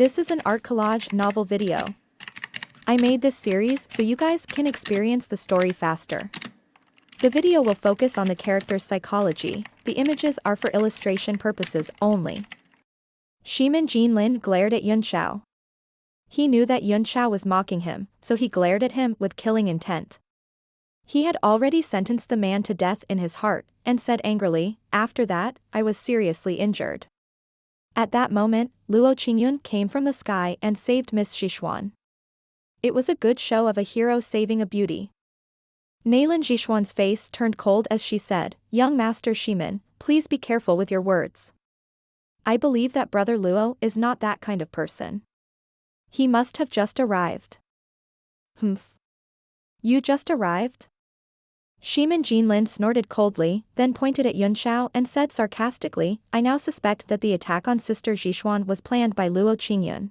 This is an art collage novel video. I made this series so you guys can experience the story faster. The video will focus on the character's psychology, the images are for illustration purposes only. Shimin Jinlin glared at Yun Xiao. He knew that Yun Xiao was mocking him, so he glared at him with killing intent. He had already sentenced the man to death in his heart, and said angrily, "After that, I was seriously injured." At that moment, Luo Qingyun came from the sky and saved Miss Xishuan. It was a good show of a hero saving a beauty. Nailin Xishuan's face turned cold as she said, "Young Master Shimin, please be careful with your words. I believe that Brother Luo is not that kind of person. He must have just arrived." "Humph. You just arrived?" Shimin Jinlin snorted coldly, then pointed at Yun Xiao and said sarcastically, "I now suspect that the attack on Sister Xishuan was planned by Luo Qingyun.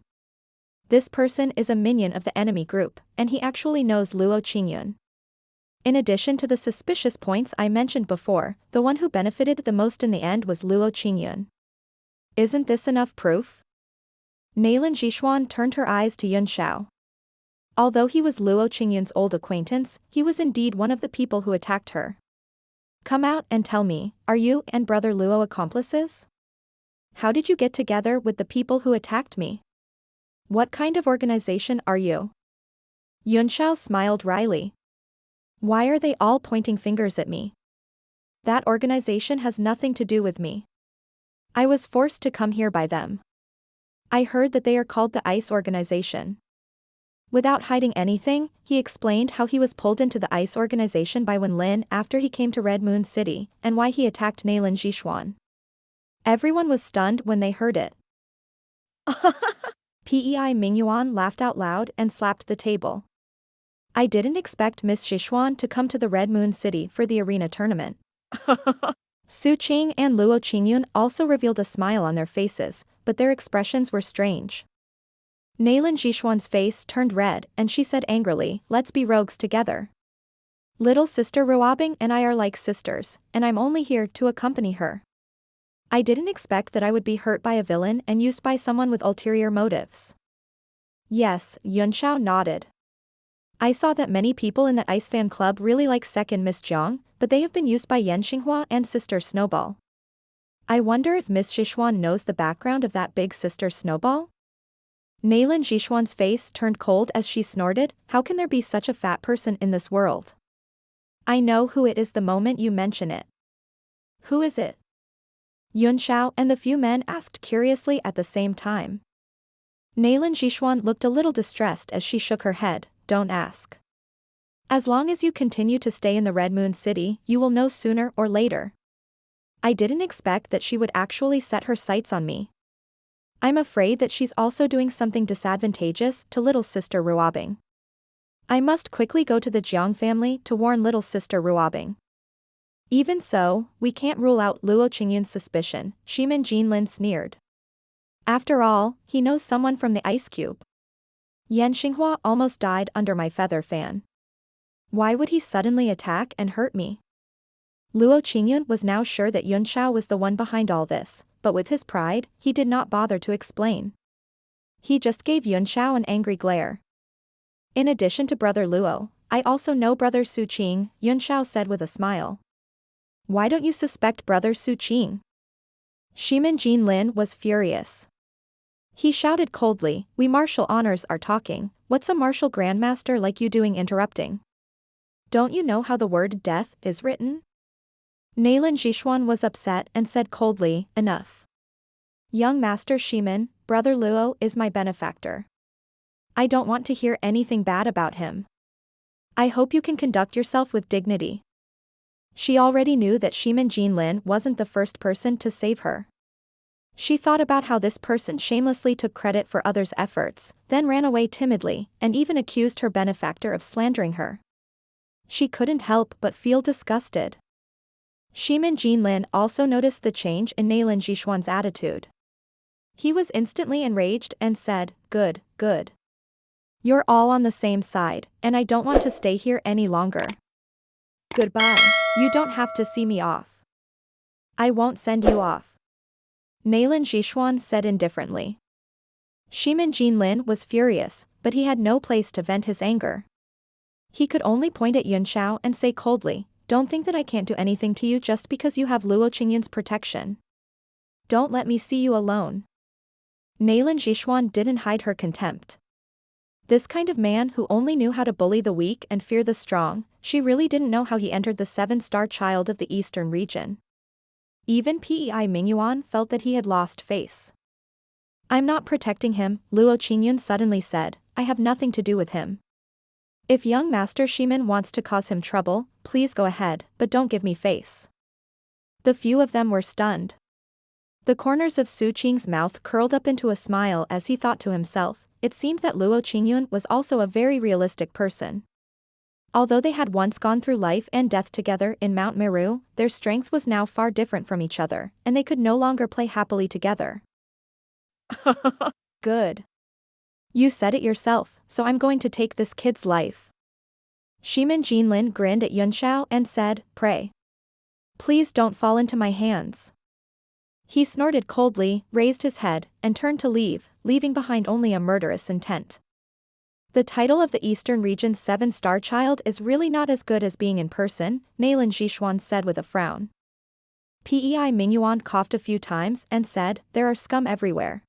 This person is a minion of the enemy group, and he actually knows Luo Qingyun. In addition to the suspicious points I mentioned before, the one who benefited the most in the end was Luo Qingyun. Isn't this enough proof?" Nailin Xishuan turned her eyes to Yun Xiao. Although he was Luo Qingyun's old acquaintance, he was indeed one of the people who attacked her. "Come out and tell me, are you and Brother Luo accomplices? How did you get together with the people who attacked me? What kind of organization are you?" Yun Xiao smiled wryly. "Why are they all pointing fingers at me? That organization has nothing to do with me. I was forced to come here by them. I heard that they are called the Ice Organization." Without hiding anything, he explained how he was pulled into the Ice Organization by Wen Lin after he came to Red Moon City, and why he attacked Nailin Xishuan. Everyone was stunned when they heard it. Pei Mingyuan laughed out loud and slapped the table. "I didn't expect Miss Xishuan to come to the Red Moon City for the arena tournament." Su Qing and Luo Qingyun also revealed a smile on their faces, but their expressions were strange. Nailin Xishuan's face turned red and she said angrily, "Let's be rogues together. Little sister Ruobing and I are like sisters, and I'm only here to accompany her. I didn't expect that I would be hurt by a villain and used by someone with ulterior motives." "Yes," Yun Xiao nodded. "I saw that many people in the Ice Fan Club really like second Miss Jiang, but they have been used by Yan Xinghua and Sister Snowball. I wonder if Miss Xishuan knows the background of that big Sister Snowball?" Nailin Xishuan's face turned cold as she snorted, "How can there be such a fat person in this world? I know who it is the moment you mention it." "Who is it?" Yun Xiao and the few men asked curiously at the same time. Nailin Xishuan looked a little distressed as she shook her head, "Don't ask. As long as you continue to stay in the Red Moon City, you will know sooner or later. I didn't expect that she would actually set her sights on me. I'm afraid that she's also doing something disadvantageous to little sister Ruobing. I must quickly go to the Jiang family to warn little sister Ruobing." "Even so, we can't rule out Luo Qingyun's suspicion," Shimin Jinlin sneered. "After all, he knows someone from the Ice Cube. Yan Xinghua almost died under my feather fan. Why would he suddenly attack and hurt me?" Luo Qingyun was now sure that Yun Xiao was the one behind all this, but with his pride, he did not bother to explain. He just gave Yun Xiao an angry glare. "In addition to Brother Luo, I also know Brother Su Qing," Yun Xiao said with a smile. "Why don't you suspect Brother Su Qing?" Shimin Jinlin was furious. He shouted coldly, "We martial honors are talking, what's a martial grandmaster like you doing interrupting? Don't you know how the word death is written?" Nailin Xishuan was upset and said coldly, "Enough. Young Master Shimin, Brother Luo is my benefactor. I don't want to hear anything bad about him. I hope you can conduct yourself with dignity." She already knew that Shimin Jinlin wasn't the first person to save her. She thought about how this person shamelessly took credit for others' efforts, then ran away timidly, and even accused her benefactor of slandering her. She couldn't help but feel disgusted. Shimin Jinlin also noticed the change in Nailin Xishuan's attitude. He was instantly enraged and said, "Good, good. You're all on the same side, and I don't want to stay here any longer. Goodbye, you don't have to see me off. I won't send you off." Nailin Xishuan said indifferently. Shimin Jinlin was furious, but he had no place to vent his anger. He could only point at Yun Xiao and say coldly, "Don't think that I can't do anything to you just because you have Luo Qingyun's protection. Don't let me see you alone." Nailin Jishuan didn't hide her contempt. This kind of man who only knew how to bully the weak and fear the strong, she really didn't know how he entered the seven-star child of the eastern region. Even Pei Mingyuan felt that he had lost face. "I'm not protecting him," Luo Qingyun suddenly said, "I have nothing to do with him. If young Master Shimin wants to cause him trouble, please go ahead, but don't give me face." The few of them were stunned. The corners of Su Qing's mouth curled up into a smile as he thought to himself, it seemed that Luo Qingyun was also a very realistic person. Although they had once gone through life and death together in Mount Meru, their strength was now far different from each other, and they could no longer play happily together. "Good. You said it yourself, so I'm going to take this kid's life." Shimin Jinlin grinned at Yun Xiao and said, "Pray. Please don't fall into my hands." He snorted coldly, raised his head, and turned to leave, leaving behind only a murderous intent. "The title of the Eastern Region's seven-star child is really not as good as being in person," Nailin Jishuan said with a frown. Pei Mingyuan coughed a few times and said, "There are scum everywhere.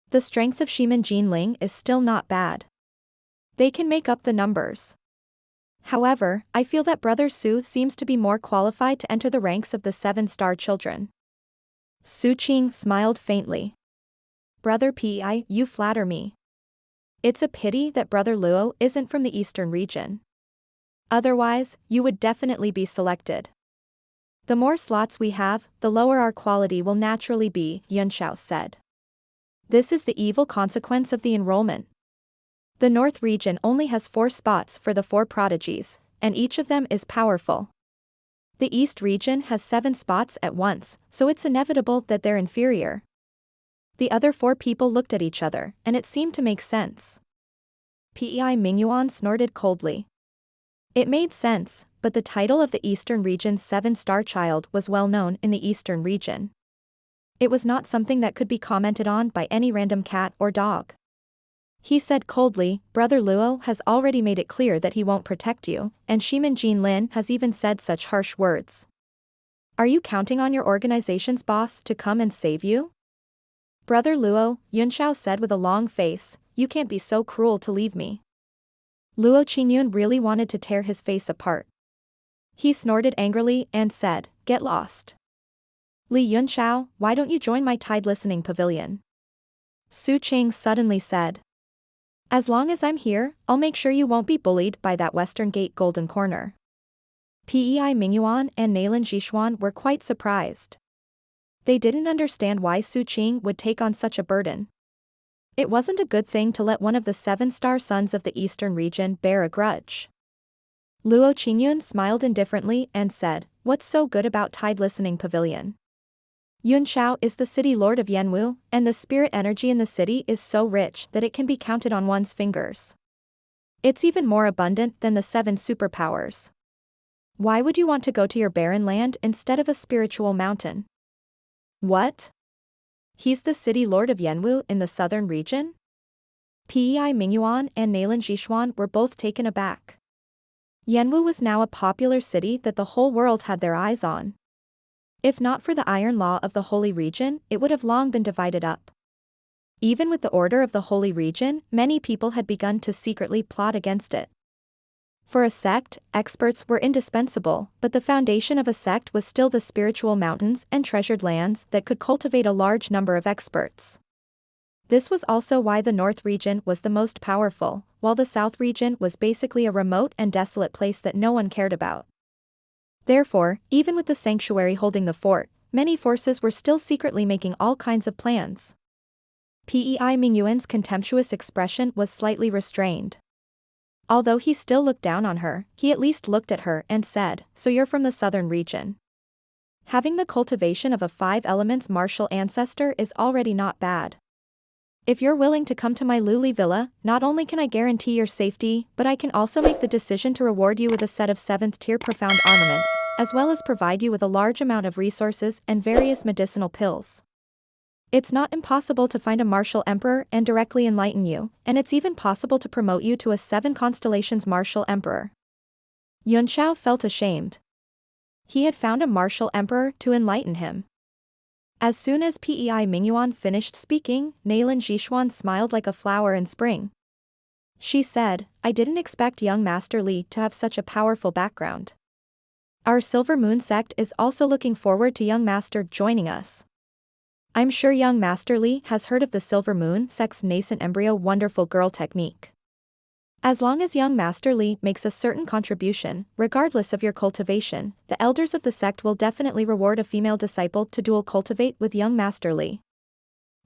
The strength of Shimin Jinling is still not bad. They can make up the numbers. However, I feel that Brother Su seems to be more qualified to enter the ranks of the seven-star children." Su Qing smiled faintly. "Brother Pei, you flatter me. It's a pity that Brother Luo isn't from the eastern region. Otherwise, you would definitely be selected. The more slots we have, the lower our quality will naturally be," Yun Xiao said. "This is the evil consequence of the enrollment. The North region only has 4 spots for the 4 prodigies, and each of them is powerful. The East region has 7 spots at once, so it's inevitable that they're inferior." The other 4 people looked at each other, and it seemed to make sense. Pei Mingyuan snorted coldly. It made sense, but the title of the Eastern region's 7-star child was well known in the Eastern region. It was not something that could be commented on by any random cat or dog. He said coldly, "Brother Luo has already made it clear that he won't protect you, and Shimin Jinlin has even said such harsh words. Are you counting on your organization's boss to come and save you?" "Brother Luo," Yun Xiao said with a long face, "you can't be so cruel to leave me." Luo Qingyun really wanted to tear his face apart. He snorted angrily and said, "Get lost. Li Yun Xiao, why don't you join my Tide Listening Pavilion?" Su Qing suddenly said, "As long as I'm here, I'll make sure you won't be bullied by that Western Gate Golden Corner." Pei Mingyuan and Nailin Jishuan were quite surprised. They didn't understand why Su Qing would take on such a burden. It wasn't a good thing to let one of the 7-star sons of the Eastern region bear a grudge. Luo Qingyun smiled indifferently and said, "What's so good about Tide Listening Pavilion? Yun Xiao is the city lord of Yanwu, and the spirit energy in the city is so rich that it can be counted on one's fingers. It's even more abundant than the 7 superpowers. Why would you want to go to your barren land instead of a spiritual mountain?" "What? He's the city lord of Yanwu in the southern region?" Pei Mingyuan and Nailin Jishuan were both taken aback. Yanwu was now a popular city that the whole world had their eyes on. If not for the iron law of the Holy Region, it would have long been divided up. Even with the order of the Holy Region, many people had begun to secretly plot against it. For a sect, experts were indispensable, but the foundation of a sect was still the spiritual mountains and treasured lands that could cultivate a large number of experts. This was also why the North region was the most powerful, while the South region was basically a remote and desolate place that no one cared about. Therefore, even with the sanctuary holding the fort, many forces were still secretly making all kinds of plans. Pei Mingyuan's contemptuous expression was slightly restrained. Although he still looked down on her, he at least looked at her and said, "So you're from the southern region. Having the cultivation of a 5 elements martial ancestor is already not bad. If you're willing to come to my Luli Villa, not only can I guarantee your safety, but I can also make the decision to reward you with a set of 7th tier profound armaments, as well as provide you with a large amount of resources and various medicinal pills." It's not impossible to find a martial emperor and directly enlighten you, and it's even possible to promote you to a 7 constellations martial emperor. Yunxiao felt ashamed. He had found a martial emperor to enlighten him. As soon as Pei Mingyuan finished speaking, Nailin Jishuan smiled like a flower in spring. She said, I didn't expect young Master Li to have such a powerful background. Our Silver Moon sect is also looking forward to young Master joining us. I'm sure young Master Li has heard of the Silver Moon sect's nascent embryo wonderful girl technique. As long as young Master Li makes a certain contribution, regardless of your cultivation, the elders of the sect will definitely reward a female disciple to dual cultivate with young Master Li.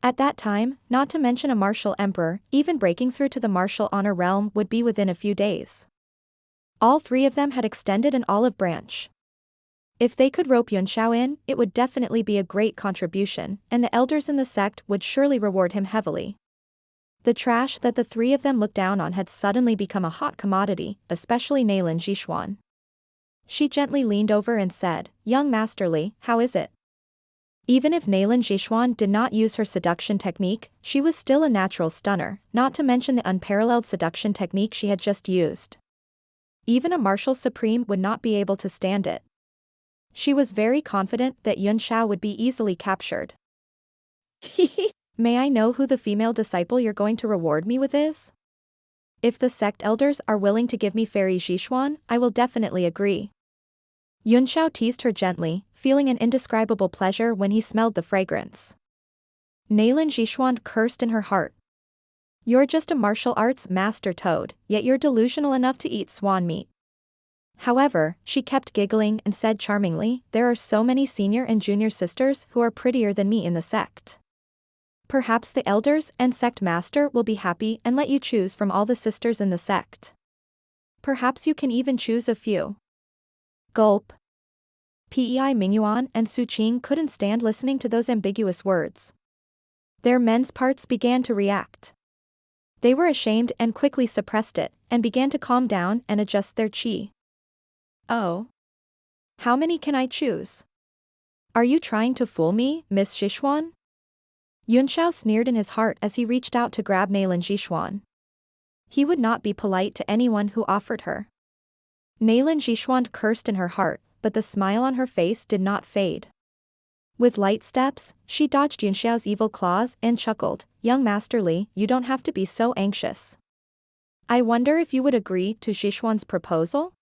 At that time, not to mention a martial emperor, even breaking through to the martial honor realm would be within a few days. All 3 of them had extended an olive branch. If they could rope Yunxiao in, it would definitely be a great contribution, and the elders in the sect would surely reward him heavily. The trash that the 3 of them looked down on had suddenly become a hot commodity, especially Nailin Jishuan. She gently leaned over and said, Young Master Li, how is it? Even if Nailin Jishuan did not use her seduction technique, she was still a natural stunner, not to mention the unparalleled seduction technique she had just used. Even a martial supreme would not be able to stand it. She was very confident that Yunxiao would be easily captured. May I know who the female disciple you're going to reward me with is? If the sect elders are willing to give me Fairy Jishuan, I will definitely agree. Yunxiao teased her gently, feeling an indescribable pleasure when he smelled the fragrance. Nailin Jishuan cursed in her heart. You're just a martial arts master toad, yet you're delusional enough to eat swan meat. However, she kept giggling and said charmingly, there are so many senior and junior sisters who are prettier than me in the sect. Perhaps the elders and sect master will be happy and let you choose from all the sisters in the sect. Perhaps you can even choose a few. Gulp. Pei Mingyuan and Su Qing couldn't stand listening to those ambiguous words. Their men's parts began to react. They were ashamed and quickly suppressed it, and began to calm down and adjust their qi. Oh. How many can I choose? Are you trying to fool me, Miss Jishuan? Yunxiao sneered in his heart as he reached out to grab Nailin Jishuan. He would not be polite to anyone who offered her. Nailin Jishuan cursed in her heart, but the smile on her face did not fade. With light steps, she dodged Yunxiao's evil claws and chuckled, Young Master Li, you don't have to be so anxious. I wonder if you would agree to Jishuan's proposal?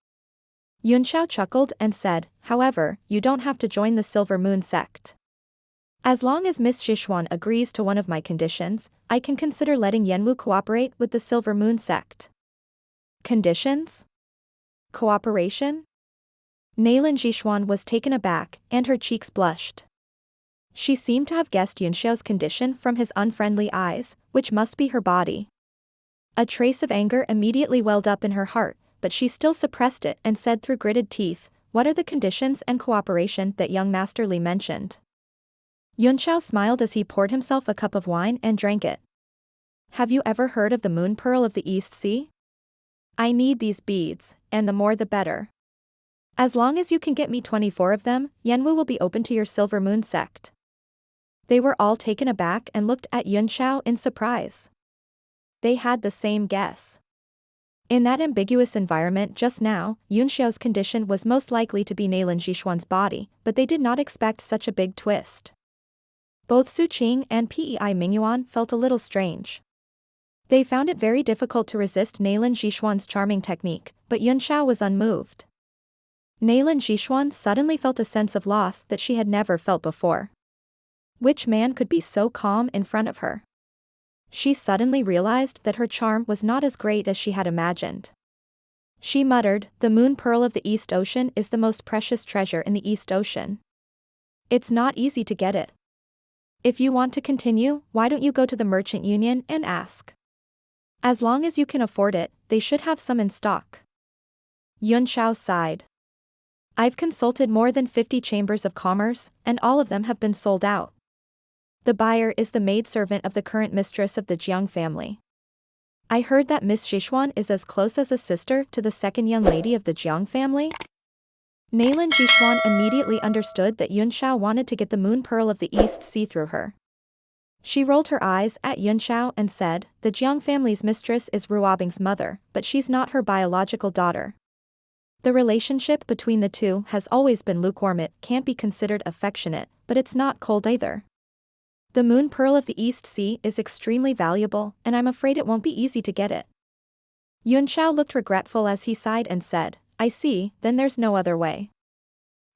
Yunxiao chuckled and said, however, you don't have to join the Silver Moon sect. As long as Miss Jishuan agrees to one of my conditions, I can consider letting Yanwu cooperate with the Silver Moon sect. Conditions? Cooperation? Nailin Jishuan was taken aback, and her cheeks blushed. She seemed to have guessed Yunxiao's condition from his unfriendly eyes, which must be her body. A trace of anger immediately welled up in her heart, but she still suppressed it and said through gritted teeth, what are the conditions and cooperation that young Master Li mentioned? Yunxiao smiled as he poured himself a cup of wine and drank it. Have you ever heard of the moon pearl of the East Sea? I need these beads, and the more the better. As long as you can get me 24 of them, Yanwu will be open to your Silver Moon sect. They were all taken aback and looked at Yunxiao in surprise. They had the same guess. In that ambiguous environment just now, Yunxiao's condition was most likely to be Nailin Jishuan's body, but they did not expect such a big twist. Both Su Qing and Pei Mingyuan felt a little strange. They found it very difficult to resist Nailin Jishuan's charming technique, but Yunxiao was unmoved. Nailin Jishuan suddenly felt a sense of loss that she had never felt before. Which man could be so calm in front of her? She suddenly realized that her charm was not as great as she had imagined. She muttered, the moon pearl of the East Ocean is the most precious treasure in the East Ocean. It's not easy to get it. If you want to continue, why don't you go to the merchant union and ask? As long as you can afford it, they should have some in stock. Yunxiao sighed. I've consulted more than 50 chambers of commerce, and all of them have been sold out. The buyer is the maidservant of the current mistress of the Jiang family. I heard that Miss Jishuan is as close as a sister to the second young lady of the Jiang family. Nailin Jishuan immediately understood that Yunxiao wanted to get the moon pearl of the East Sea through her. She rolled her eyes at Yunxiao and said, the Jiang family's mistress is Ruobing's mother, but she's not her biological daughter. The relationship between the two has always been lukewarm. It can't be considered affectionate, but it's not cold either. The moon pearl of the East Sea is extremely valuable, and I'm afraid it won't be easy to get it. Yunxiao looked regretful as he sighed and said, I see, then there's no other way.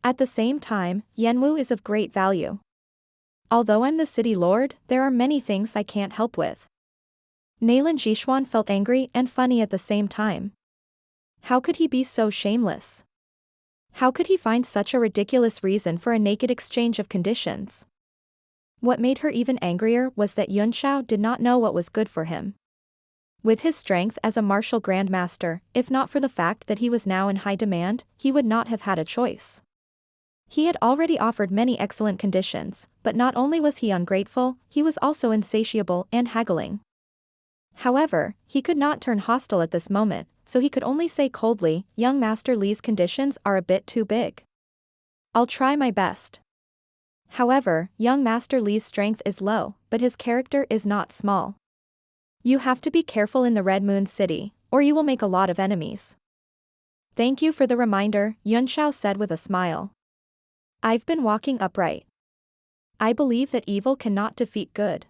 At the same time, Yanwu is of great value. Although I'm the city lord, there are many things I can't help with. Naylan Jishuan felt angry and funny at the same time. How could he be so shameless? How could he find such a ridiculous reason for a naked exchange of conditions? What made her even angrier was that Yunxiao did not know what was good for him. With his strength as a martial grandmaster, if not for the fact that he was now in high demand, he would not have had a choice. He had already offered many excellent conditions, but not only was he ungrateful, he was also insatiable and haggling. However, he could not turn hostile at this moment, so he could only say coldly, young Master Li's conditions are a bit too big. I'll try my best. However, young Master Li's strength is low, but his character is not small. You have to be careful in the Red Moon City, or you will make a lot of enemies. Thank you for the reminder, Yunxiao said with a smile. I've been walking upright. I believe that evil cannot defeat good.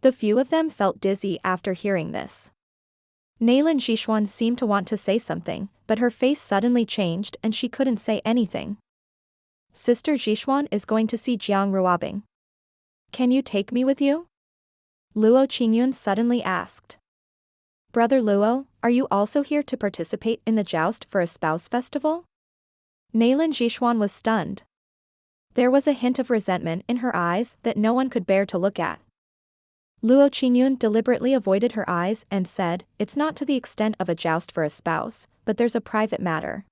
The few of them felt dizzy after hearing this. Naylan Jishuan seemed to want to say something, but her face suddenly changed and she couldn't say anything. Sister Jishuan is going to see Jiang Ruobing. Can you take me with you? Luo Qingyun suddenly asked. Brother Luo, are you also here to participate in the joust for a spouse festival? Naylan Jishuan was stunned. There was a hint of resentment in her eyes that no one could bear to look at. Luo Qingyun deliberately avoided her eyes and said, it's not to the extent of a joust for a spouse, but there's a private matter.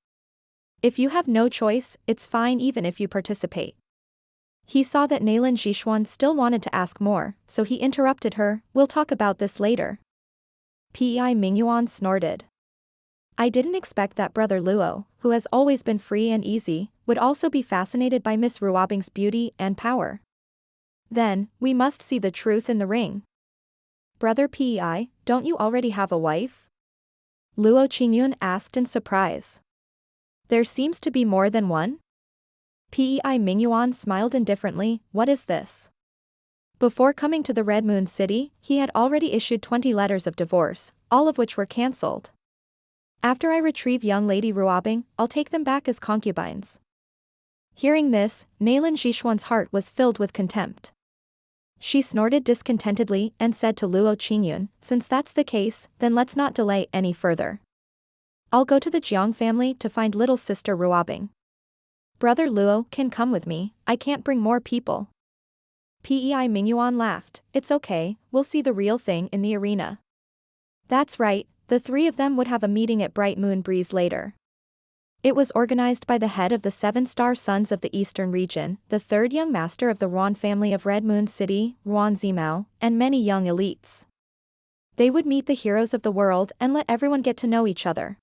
If you have no choice, it's fine even if you participate. He saw that Naylan Jishuan still wanted to ask more, so he interrupted her, we'll talk about this later. Pei Mingyuan snorted. I didn't expect that Brother Luo, who has always been free and easy, would also be fascinated by Miss Ruobing's beauty and power. Then, we must see the truth in the ring. Brother Pei, don't you already have a wife? Luo Qingyun asked in surprise. There seems to be more than one? Pei Mingyuan smiled indifferently, what is this? Before coming to the Red Moon City, he had already issued 20 letters of divorce, all of which were cancelled. After I retrieve young Lady Ruobing, I'll take them back as concubines. Hearing this, Naylan Jishuan's heart was filled with contempt. She snorted discontentedly and said to Luo Qingyun, since that's the case, then let's not delay any further. I'll go to the Jiang family to find little sister Ruobing. Brother Luo can come with me, I can't bring more people. Pei Mingyuan laughed, it's okay, we'll see the real thing in the arena. That's right, the three of them would have a meeting at Bright Moon Breeze later. It was organized by the head of the 7-star Sons of the Eastern Region, the third young master of the Ruan family of Red Moon City, Ruan Zimao, and many young elites. They would meet the heroes of the world and let everyone get to know each other.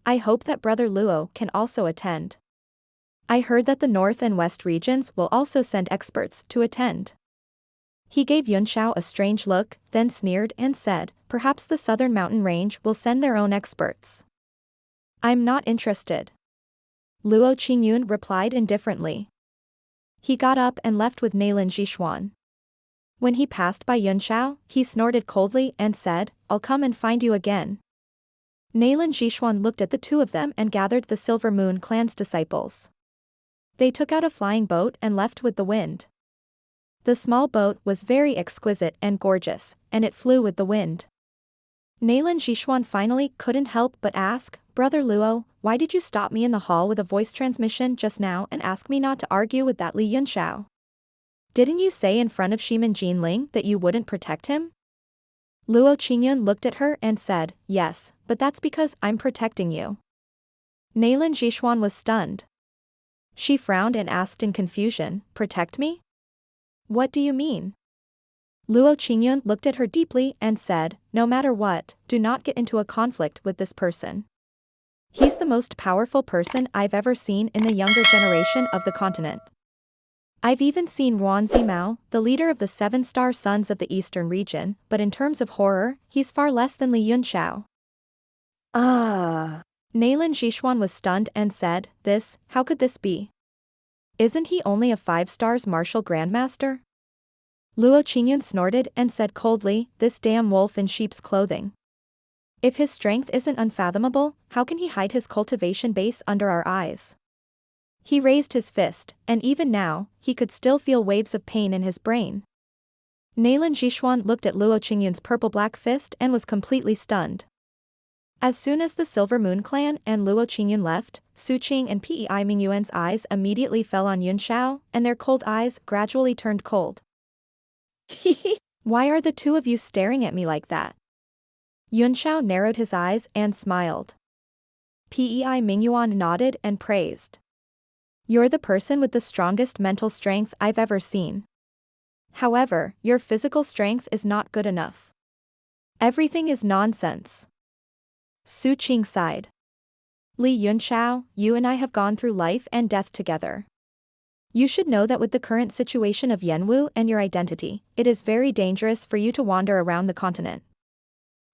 I hope that Brother Luo can also attend. I heard that the North and West regions will also send experts to attend. He gave Yunxiao a strange look, then sneered and said, perhaps the Southern Mountain Range will send their own experts. I'm not interested. Luo Qingyun replied indifferently. He got up and left with Naylan Jishuan. When he passed by Yunxiao, he snorted coldly and said, I'll come and find you again. Naylan Jishuan looked at the two of them and gathered the Silver Moon clan's disciples. They took out a flying boat and left with the wind. The small boat was very exquisite and gorgeous, and it flew with the wind. Naylan Jishuan finally couldn't help but ask, Brother Luo, why did you stop me in the hall with a voice transmission just now and ask me not to argue with that Li Yunxiao? Didn't you say in front of Shiman Jinling that you wouldn't protect him? Luo Qingyun looked at her and said, yes, but that's because I'm protecting you. Naylan Jishuan was stunned. She frowned and asked in confusion, protect me? What do you mean? Luo Qingyun looked at her deeply and said, no matter what, do not get into a conflict with this person. He's the most powerful person I've ever seen in the younger generation of the continent. I've even seen Yuan Zimao, the leader of the seven-star sons of the eastern region, but in terms of horror, he's far less than Li Yunxiao. Ah. Nailin Jishuan was stunned and said, how could this be? Isn't he only a 5-stars martial grandmaster? Luo Qingyun snorted and said coldly, this damn wolf in sheep's clothing. If his strength isn't unfathomable, how can he hide his cultivation base under our eyes? He raised his fist, and even now, he could still feel waves of pain in his brain. Nailin Jishuan looked at Luo Qingyun's purple-black fist and was completely stunned. As soon as the Silver Moon Clan and Luo Qingyun left, Su Qing and Pei Mingyuan's eyes immediately fell on Yun Xiao, and their cold eyes gradually turned cold. Why are the two of you staring at me like that? Yun Xiao narrowed his eyes and smiled. Pei Mingyuan nodded and praised. You're the person with the strongest mental strength I've ever seen. However, your physical strength is not good enough. Everything is nonsense. Su Qing sighed. Li Yunxiao, you and I have gone through life and death together. You should know that with the current situation of Yanwu and your identity, it is very dangerous for you to wander around the continent.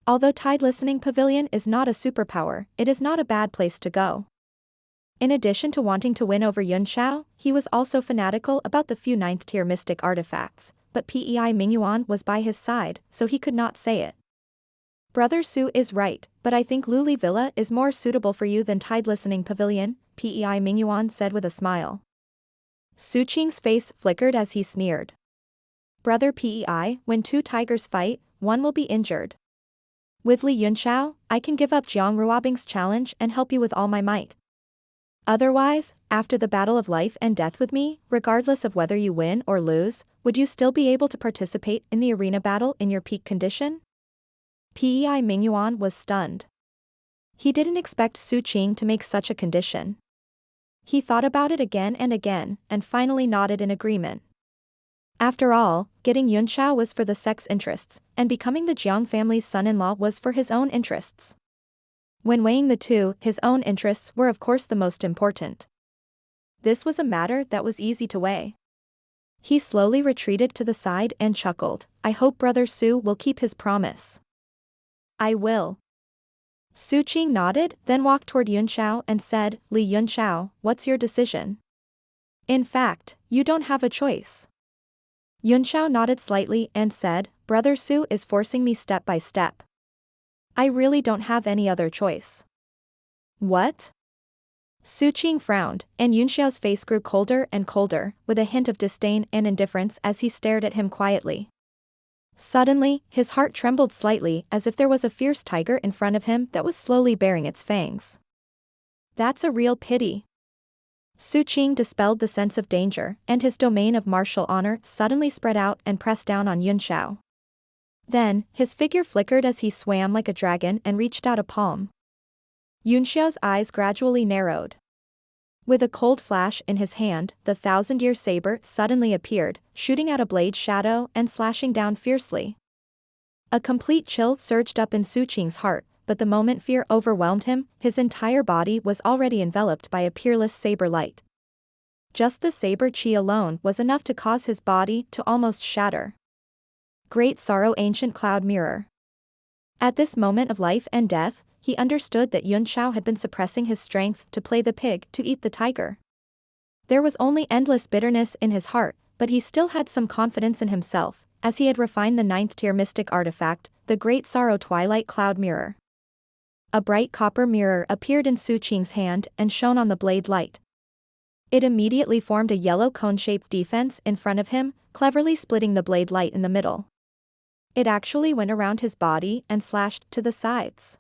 Although Tide Listening Pavilion is not a superpower, it is not a bad place to go. In addition to wanting to win over Yun Xiao, he was also fanatical about the few 9th-tier mystic artifacts, but Pei Mingyuan was by his side, so he could not say it. Brother Su is right, but I think Luli Villa is more suitable for you than Tide Listening Pavilion, Pei Mingyuan said with a smile. Su Qing's face flickered as he sneered. Brother Pei, when two tigers fight, one will be injured. With Li Yunxiao, I can give up Jiang Ruobing's challenge and help you with all my might. Otherwise, after the battle of life and death with me, regardless of whether you win or lose, would you still be able to participate in the arena battle in your peak condition? Pei Mingyuan was stunned. He didn't expect Su Qing to make such a condition. He thought about it again, and finally nodded in agreement. After all, getting Yun Xiao was for the sect's interests, and becoming the Jiang family's son-in-law was for his own interests. When weighing the two, his own interests were of course the most important. This was a matter that was easy to weigh. He slowly retreated to the side and chuckled, I hope Brother Su will keep his promise. I will. Su Qing nodded, then walked toward Yun Xiao and said, Li Yun Xiao, what's your decision? In fact, you don't have a choice. Yun Xiao nodded slightly and said, Brother Su is forcing me step by step. I really don't have any other choice. What? Su Qing frowned, and Yun Xiao's face grew colder and colder, with a hint of disdain and indifference as he stared at him quietly. Suddenly, his heart trembled slightly as if there was a fierce tiger in front of him that was slowly baring its fangs. That's a real pity. Su Qing dispelled the sense of danger, and his domain of martial honor suddenly spread out and pressed down on Yun Xiao. Then, his figure flickered as he swam like a dragon and reached out a palm. Yun Xiao's eyes gradually narrowed. With a cold flash in his hand, the 1,000-year saber suddenly appeared, shooting out a blade shadow and slashing down fiercely. A complete chill surged up in Su Qing's heart, but the moment fear overwhelmed him, his entire body was already enveloped by a peerless saber light. Just the saber chi alone was enough to cause his body to almost shatter. Great sorrow, ancient cloud mirror. At this moment of life and death, he understood that Yun Xiao had been suppressing his strength to play the pig to eat the tiger. There was only endless bitterness in his heart, but he still had some confidence in himself, as he had refined the 9th-tier mystic artifact, the Great Sorrow Twilight Cloud Mirror. A bright copper mirror appeared in Su Qing's hand and shone on the blade light. It immediately formed a yellow cone-shaped defense in front of him, cleverly splitting the blade light in the middle. It actually went around his body and slashed to the sides.